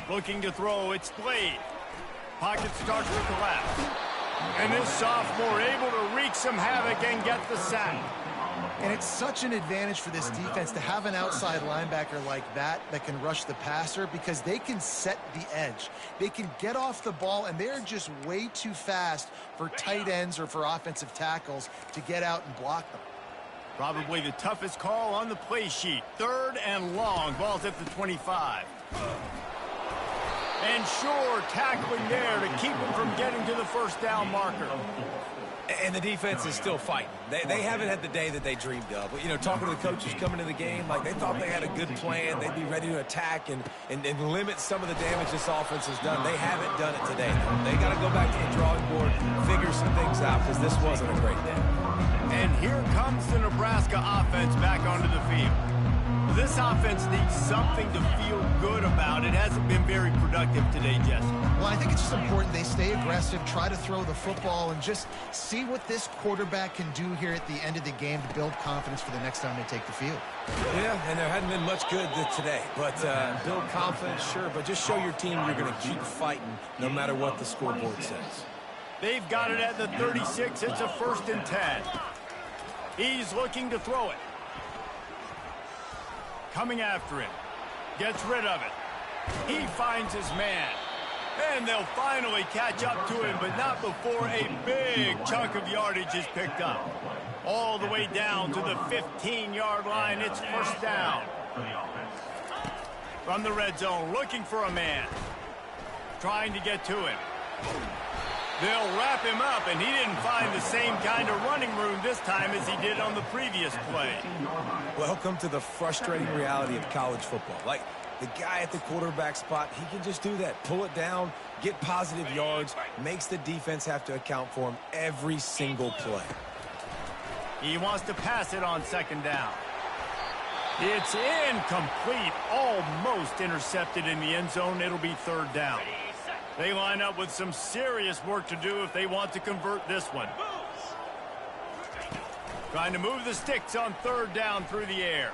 S1: Looking to throw. It's Blade. Pocket starts to collapse. And this sophomore able to wreak some havoc and get the sack.
S3: And it's such an advantage for this defense to have an outside linebacker like that can rush the passer because they can set the edge. They can get off the ball, and they're just way too fast for tight ends or for offensive tackles to get out and block them.
S1: Probably the toughest call on the play sheet. 3rd and long. Ball's at the 25. And sure, tackling there to keep him from getting to the first down marker.
S2: And the defense is still fighting. They haven't had the day that they dreamed of. But, you know, talking to the coaches coming to the game, like they thought they had a good plan. They'd be ready to attack and limit some of the damage this offense has done. They haven't done it today, though. They got to go back to the drawing board, figure some things out because this wasn't a great day.
S1: And here comes the Nebraska offense back onto the field. This offense needs something to feel good about. It hasn't been very productive today, Jesse.
S3: Well, I think it's just important they stay aggressive, try to throw the football, and just see what this quarterback can do here at the end of the game to build confidence for the next time they take the field.
S2: Yeah, and there hadn't been much good today. But build confidence, sure, but just show your team you're going to keep fighting no matter what the scoreboard says.
S1: They've got it at the 36. It's a 1st and 10. He's looking to throw it. Coming after him. Gets rid of it. He finds his man. And they'll finally catch up to him, but not before a big chunk of yardage is picked up. All the way down to the 15-yard line. It's 1st down. From the red zone, looking for a man. Trying to get to him. They'll wrap him up, and he didn't find the same kind of running room this time as he did on the previous play.
S2: Welcome to the frustrating reality of college football. Like, the guy at the quarterback spot, he can just do that. Pull it down, get positive yards, makes the defense have to account for him every single play.
S1: He wants to pass it on 2nd down. It's incomplete, almost intercepted in the end zone. It'll be 3rd down. They line up with some serious work to do if they want to convert this one. Trying to move the sticks on 3rd down through the air.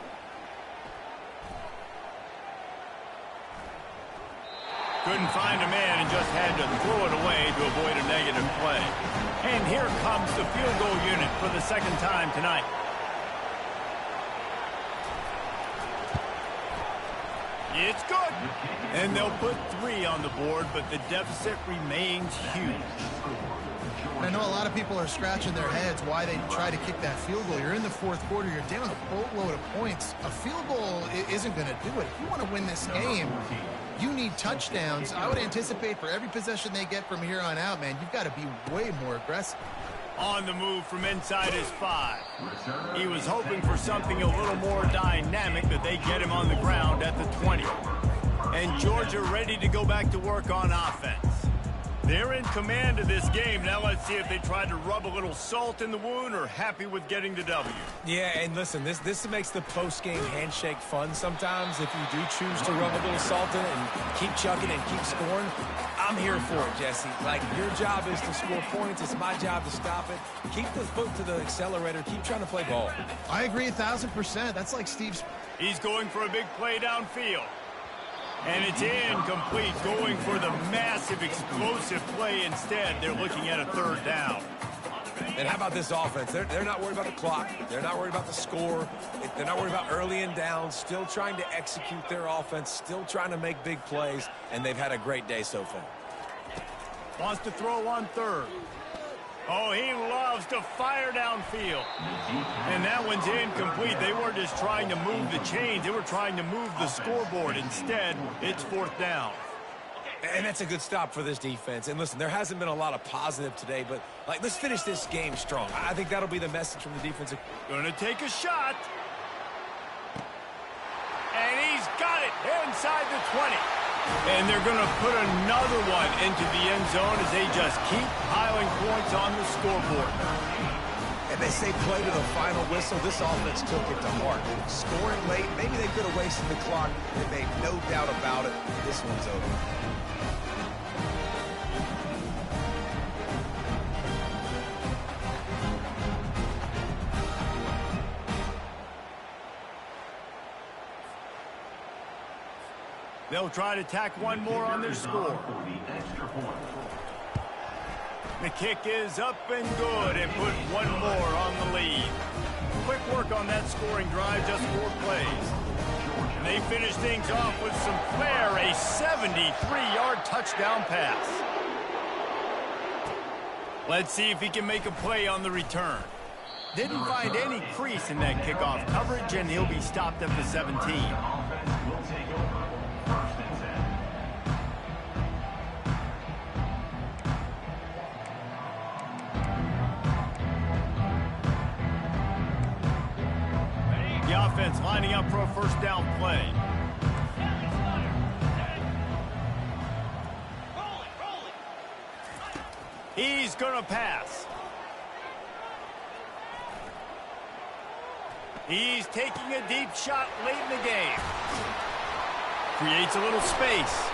S1: Couldn't find a man and just had to throw it away to avoid a negative play. And here comes the field goal unit for the 2nd time tonight. It's good. And they'll put 3 on the board, but the deficit remains huge.
S3: And I know a lot of people are scratching their heads why they try to kick that field goal. You're in the 4th quarter. You're down a boatload of points. A field goal isn't going to do it. If you want to win this game, you need touchdowns. I would anticipate for every possession they get from here on out, man, you've got to be way more aggressive.
S1: On the move from inside his 5. He was hoping for something a little more dynamic, but they get him on the ground at the 20. And Georgia ready to go back to work on offense. They're in command of this game. Now let's see if they try to rub a little salt in the wound or happy with getting the W.
S2: Yeah, and listen, this makes the post-game handshake fun sometimes. If you do choose to rub a little salt in it and keep chucking and keep scoring, I'm here for it, Jesse. Like, your job is to score points. It's my job to stop it. Keep the foot to the accelerator. Keep trying to play ball.
S3: I agree 1,000%. That's like Steve's.
S1: He's going for a big play downfield. And it's incomplete, going for the massive, explosive play instead. They're looking at a 3rd down.
S2: And how about this offense? They're not worried about the clock. They're not worried about the score. They're not worried about early and down. Still trying to execute their offense. Still trying to make big plays. And they've had a great day so far.
S1: Wants to throw on 3rd. Oh, he loves to fire downfield. And that one's incomplete. They weren't just trying to move the chains. They were trying to move the scoreboard. Instead, it's 4th down.
S2: And that's a good stop for this defense. And listen, there hasn't been a lot of positive today, but let's finish this game strong. I think that'll be the message from the defensive.
S1: Gonna take a shot. And he's got it inside the 20. And they're going to put another one into the end zone as they just keep piling points on the scoreboard.
S2: And they say play to the final whistle. This offense took it to heart. Scoring late, maybe they could have wasted the clock. They made no doubt about it. This one's over.
S1: They'll try to tack one more on their score. The kick is up and good and put one more on the lead. Quick work on that scoring drive, just 4 plays. And they finish things off with some flair, a 73-yard touchdown pass. Let's see if he can make a play on the return. Didn't find any crease in that kickoff coverage, and he'll be stopped at the 17. The offense lining up for a first down play. He's going to pass. He's taking a deep shot late in the game. Creates a little space.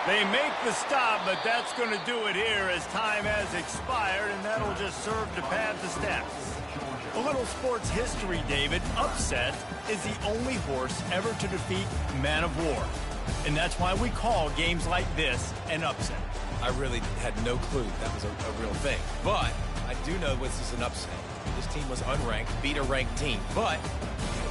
S1: They make the stop, but that's going to do it here as time has expired, and that'll just serve to pad the stats. A little sports history, David. Upset is the only horse ever to defeat Man of War. And that's why we call games like this an upset.
S2: I really had no clue that was a real thing. But I do know this is an upset. This team was unranked, beat a ranked team. But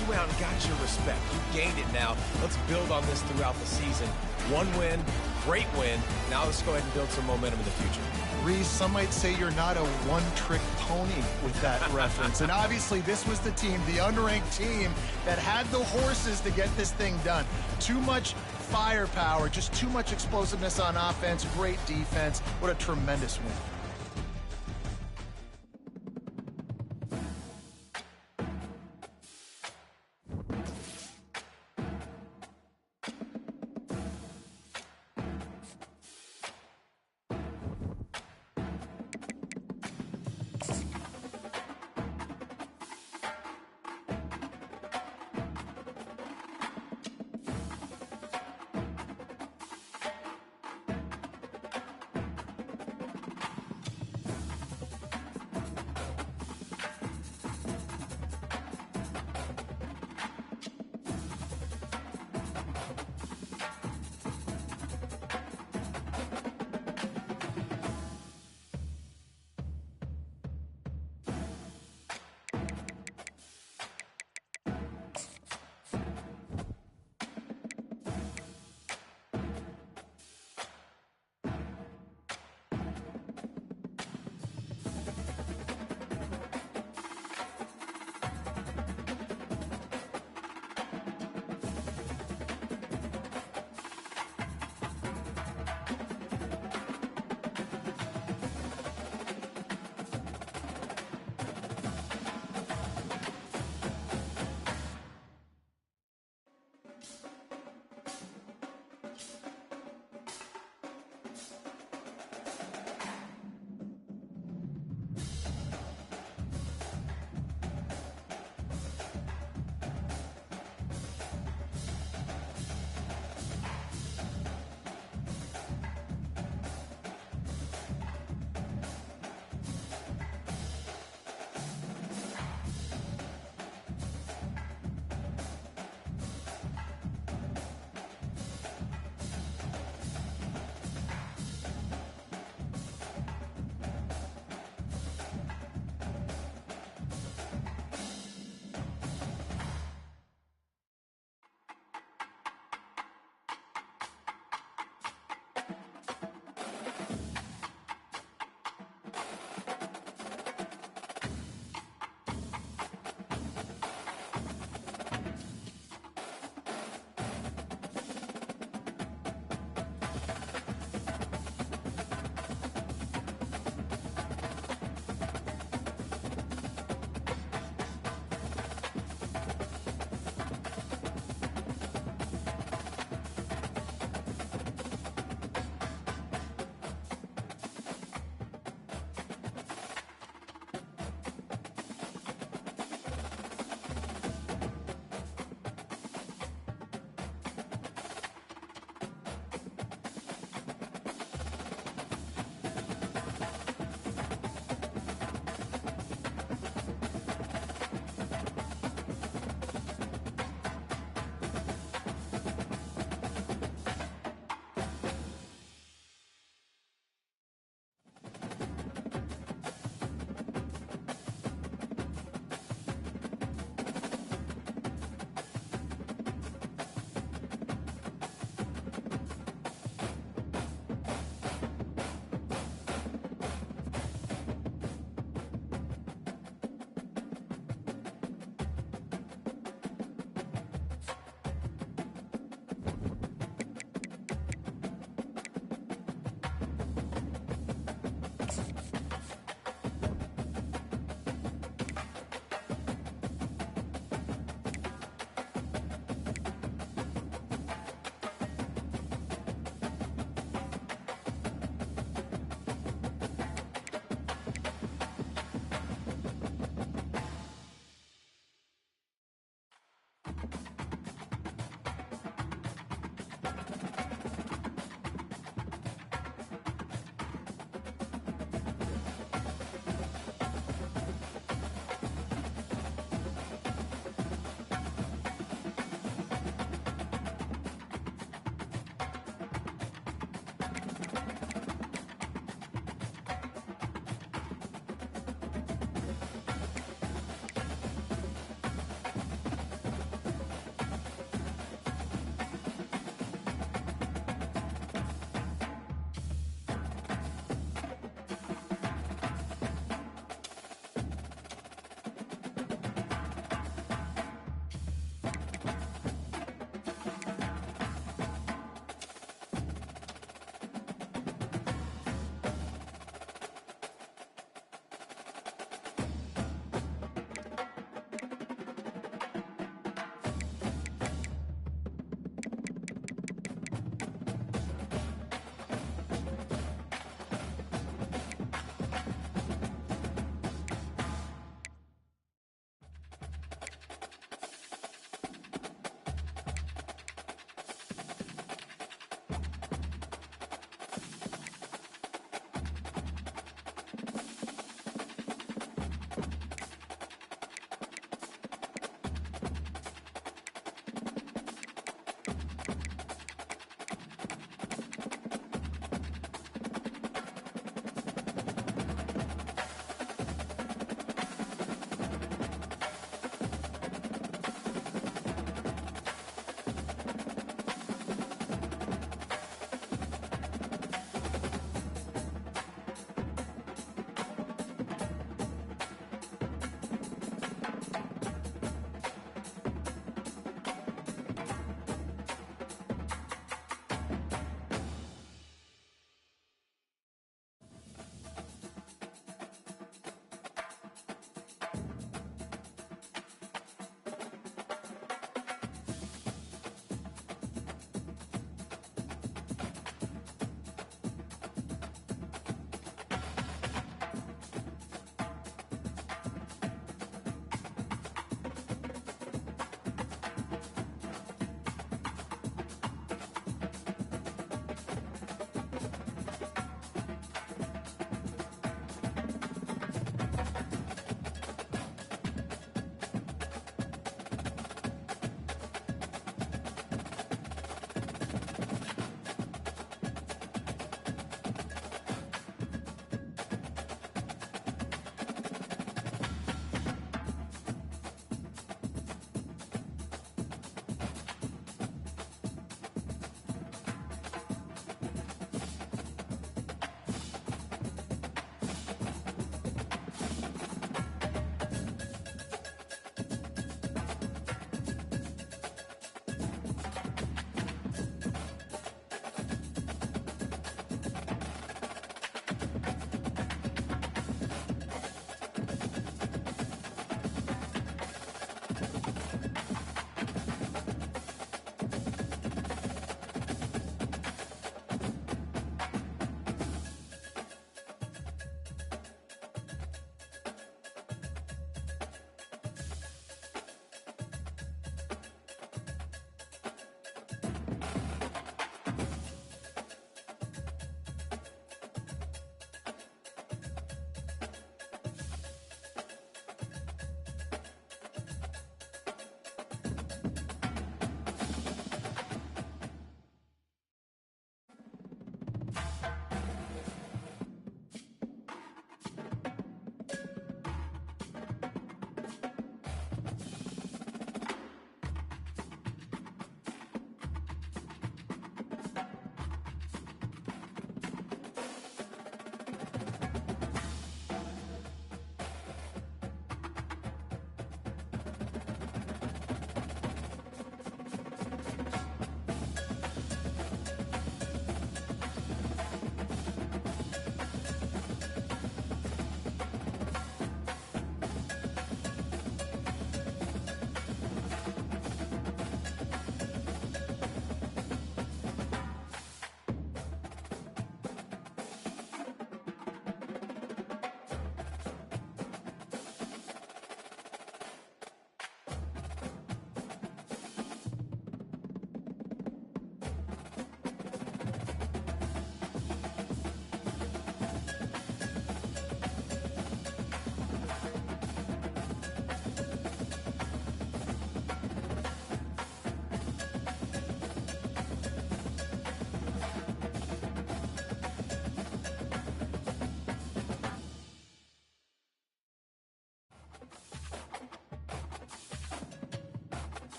S2: you went out and got your respect. You gained it now. Let's build on this throughout the season. One win, great win. Now let's go ahead and build some momentum in the future.
S3: Reese, some might say you're not a one-trick pony with that reference. And obviously, this was the team, the unranked team, that had the horses to get this thing done. Too much firepower, just too much explosiveness on offense, great defense. What a tremendous win.